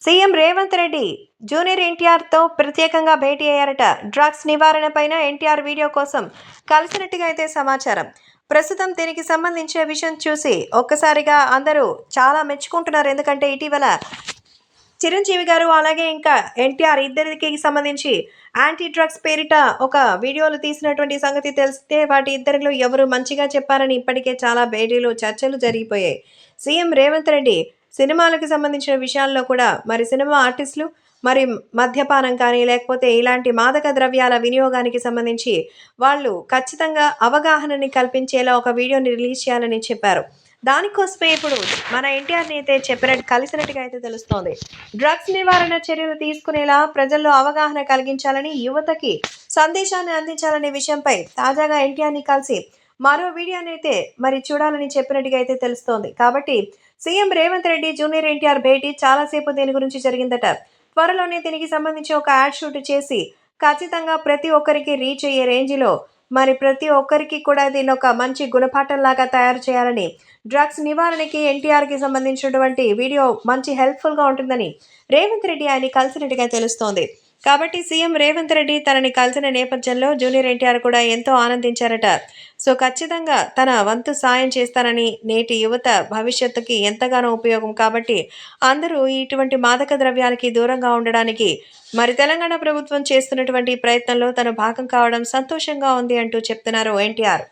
CM Revanth Reddy junior ఎన్టీఆర్తో ప్రత్యేకంగా భేటీ అయ్యారట. Drugs నివారణపైన NTR video కోసం కలిసినట్టుగా అయితే సమాచారం. ప్రస్తుతం దీనికి సంబంధించిన విషయం చూసి ఒక్కసారిగా అందరూ చాలా మెచ్చుకుంటున్నారు. ఎందుకంటే ఇటీవల చిరంజీవి గారు అలాగే ఇంకా ఎన్టీఆర్ ఇద్దరికి సంబంధించి యాంటీ డ్రగ్స్ పేరిట ఒక వీడియోలు తీసినటువంటి సంగతి తెలిస్తే వాటి ఇద్దరిలో ఎవరు మంచిగా చెప్పారని ఇప్పటికే చాలా భేటీలు చర్చలు జరిగిపోయాయి. సీఎం రేవంత్ రెడ్డి సినిమాలకు సంబంధించిన విషయాల్లో కూడా మరి సినిమా ఆర్టిస్టులు మరి మద్యపానం కానీ లేకపోతే ఇలాంటి మాదక ద్రవ్యాల వినియోగానికి సంబంధించి వాళ్ళు ఖచ్చితంగా అవగాహనని కల్పించేలా ఒక వీడియోని రిలీజ్ చేయాలని చెప్పారు. దానికోసమే ఇప్పుడు మన ఎన్టీఆర్ని అయితే చెప్పినట్టు కలిసినట్టుగా అయితే తెలుస్తోంది. డ్రగ్స్ నివారణ చర్యలు తీసుకునేలా ప్రజల్లో అవగాహన కలిగించాలని, యువతకి సందేశాన్ని అందించాలనే విషయంపై తాజాగా ఎన్టీఆర్ని కలిసి మరో వీడియోని అయితే మరి చూడాలని చెప్పినట్టుగా అయితే తెలుస్తోంది. కాబట్టి సీఎం రేవంత్ రెడ్డి జూనియర్ ఎన్టీఆర్ భేటీ చాలాసేపు దీని గురించి జరిగిందట. త్వరలోనే దీనికి సంబంధించి ఒక యాడ్ షూట్ చేసి ఖచ్చితంగా ప్రతి ఒక్కరికి రీచ్ అయ్యే రేంజ్లో మరి ప్రతి ఒక్కరికి కూడా దీన్ని ఒక మంచి గుణపాఠంలాగా తయారు చేయాలని, డ్రగ్స్ నివారణకి ఎన్టీఆర్కి సంబంధించినటువంటి వీడియో మంచి హెల్ప్ఫుల్గా ఉంటుందని రేవంత్ రెడ్డి ఆయన్ని కలిసినట్టుగా తెలుస్తోంది. కాబట్టి సీఎం రేవంత్ రెడ్డి తనని కలిసిన నేపథ్యంలో జూనియర్ ఎన్టీఆర్ కూడా ఎంతో ఆనందించారట. సో ఖచ్చితంగా తన వంతు సాయం చేస్తానని, నేటి యువత భవిష్యత్తుకి ఎంతగానో ఉపయోగం కాబట్టి అందరూ ఇటువంటి మాదక ద్రవ్యాలకి దూరంగా ఉండడానికి మరి తెలంగాణ ప్రభుత్వం చేస్తున్నటువంటి ప్రయత్నంలో తన భాగం కావడం సంతోషంగా ఉంది అంటూ చెప్తున్నారు ఎన్టీఆర్.